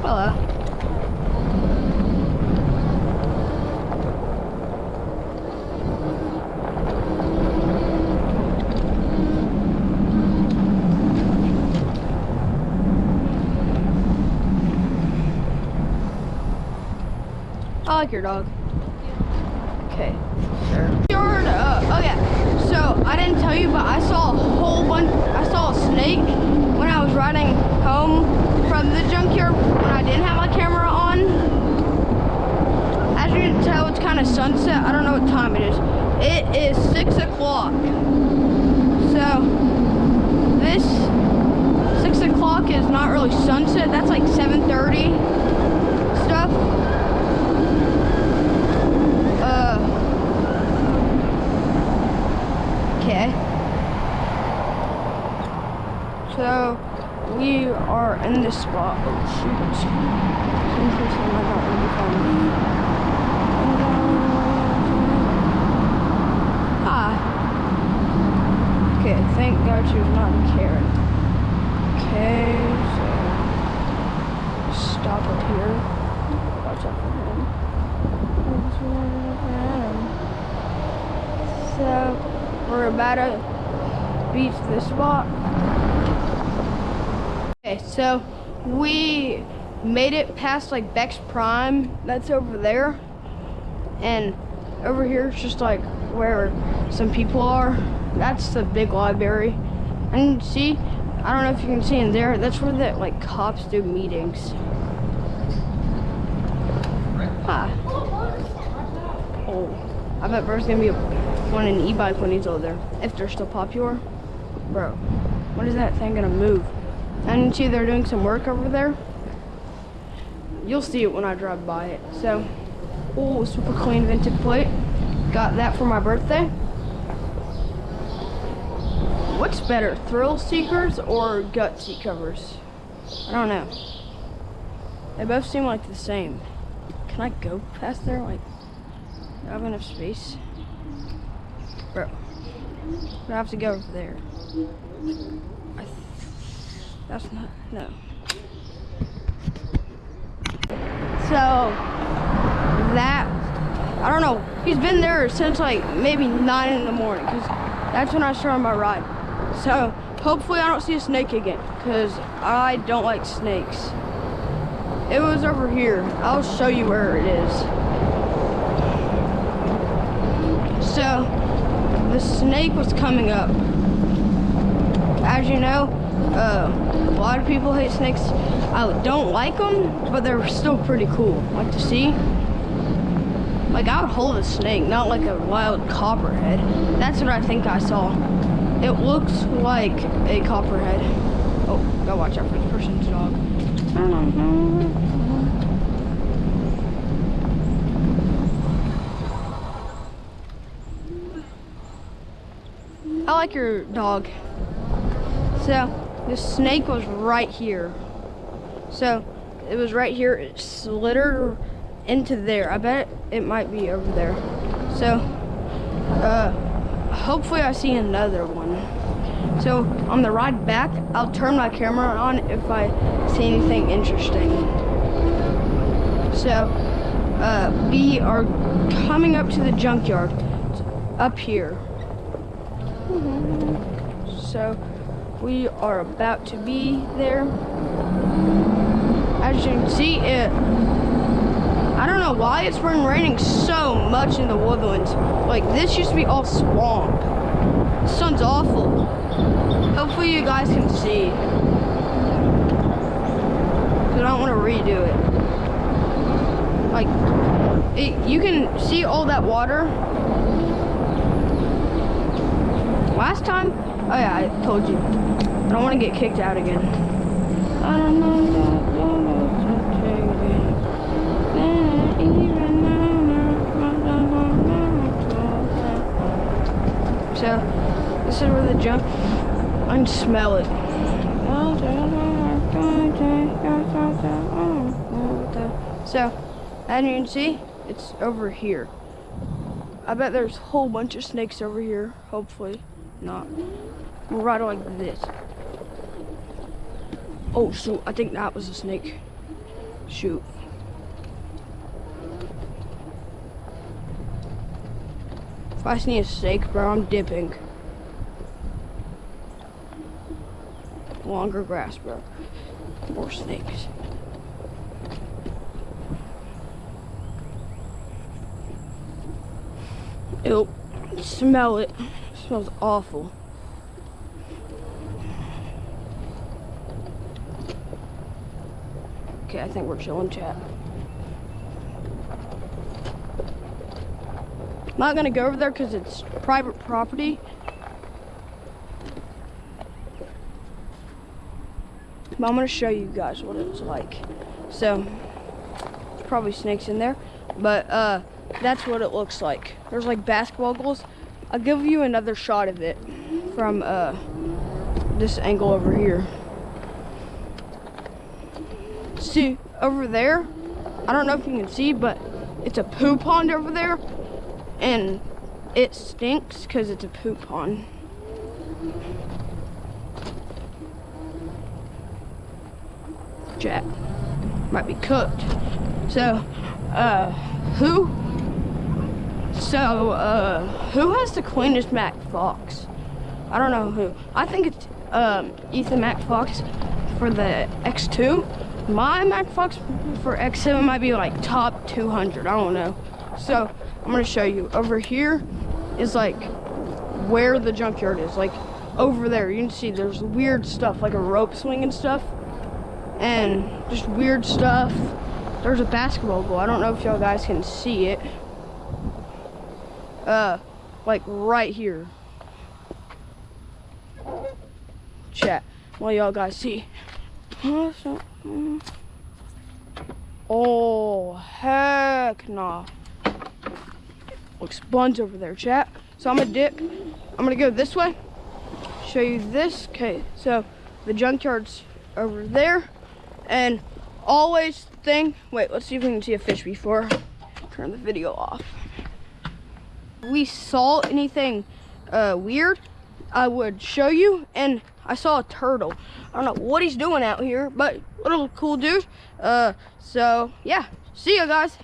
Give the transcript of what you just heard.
Hello. I like your dog. Okay, sure. Oh yeah. So I didn't tell you, but I saw a whole bunch. I saw a snake when I was riding home from the junkyard when I didn't have my camera on. As you can tell, it's kind of sunset. I don't know what time it is. It is 6 o'clock. So this 6 o'clock is not really sunset. That's like 7:30 stuff. Okay. So we are in this spot. Oh shoot. Okay, thank God she was not in Karen. Okay, so stop it here. Watch out for him. So we're about to beach this spot. Okay, so we made it past like Beck's Prime. That's over there. And over here is just like where some people are. That's the big library. And see, I don't know if you can see in there, that's where the like cops do meetings. Oh, I bet there's gonna be one in e-bike when he's over there, if they're still popular. Bro, when is that thing gonna move? And see they're doing some work over there. You'll see it when I drive by it. So, oh, super clean vintage plate. Got that for my birthday. What's better, thrill seekers or gut seat covers? I don't know. They both seem like the same. Can I go past there? Like, do I have enough space? Bro, I have to go over there. That's not, no. So, that, I don't know, he's been there since like maybe 9 in the morning, because that's when I started my ride. So, hopefully I don't see a snake again, because I don't like snakes. It was over here. I'll show you where it is. So, the snake was coming up. As you know, a lot of people hate snakes. I don't like them, but they're still pretty cool. Like to see. Like I would hold a snake, not like a wild copperhead. That's what I think I saw. It looks like a copperhead. Oh, gotta watch out for this person's dog. I like your dog. So, the snake was right here. So, it was right here. It slithered into there. I bet it might be over there. So, hopefully I see another one. So, on the ride back, I'll turn my camera on if I see anything interesting. So, we are coming up to the junkyard. It's up here. So, we are about to be there. As you can see, I don't know why it's been raining so much in the woodlands. Like, this used to be all swamp. The sun's awful. Hopefully you guys can see. Because I don't want to redo it. Like, you can see all that water. Last time, oh yeah, I told you. I don't want to get kicked out again. I don't know. So, this is where the junk, I can smell it. So, as you can see, it's over here. I bet there's a whole bunch of snakes over here, hopefully not. We'll ride like this. Oh shoot, I think that was a snake. Shoot. If I see a snake, bro, I'm dipping. Longer grass, bro. More snakes. Ew. Smell it. It smells awful. Okay, I think we're chilling, chat. I'm not gonna go over there because it's private property. But I'm gonna show you guys what it's like. So, there's probably snakes in there, but that's what it looks like. There's like basketball goals. I'll give you another shot of it from this angle over here. See, over there, I don't know if you can see, but it's a poo pond over there, and it stinks because it's a poo pond. Jack might be cooked. So, who has the cleanest Mac Fox? I don't know who. I think it's Ethan Mac Fox for the X2. My Mac Fox for X7 might be like top 200. I don't know. So I'm gonna show you. Over here is like where the junkyard is. Like over there, you can see there's weird stuff like a rope swing and stuff, and just weird stuff. There's a basketball goal. I don't know if y'all guys can see it. Like right here. Chat. Well, y'all guys see. Oh, heck nah. Looks sponge over there, chat. So I'm gonna dip. I'm gonna go this way. Show you this. Okay, so the junkyard's over there. And always thing, wait, let's see if we can see a fish before I turn the video off. If we saw anything weird, I would show you. And I saw a turtle. I don't know what he's doing out here, but little cool dude. So yeah, see ya guys.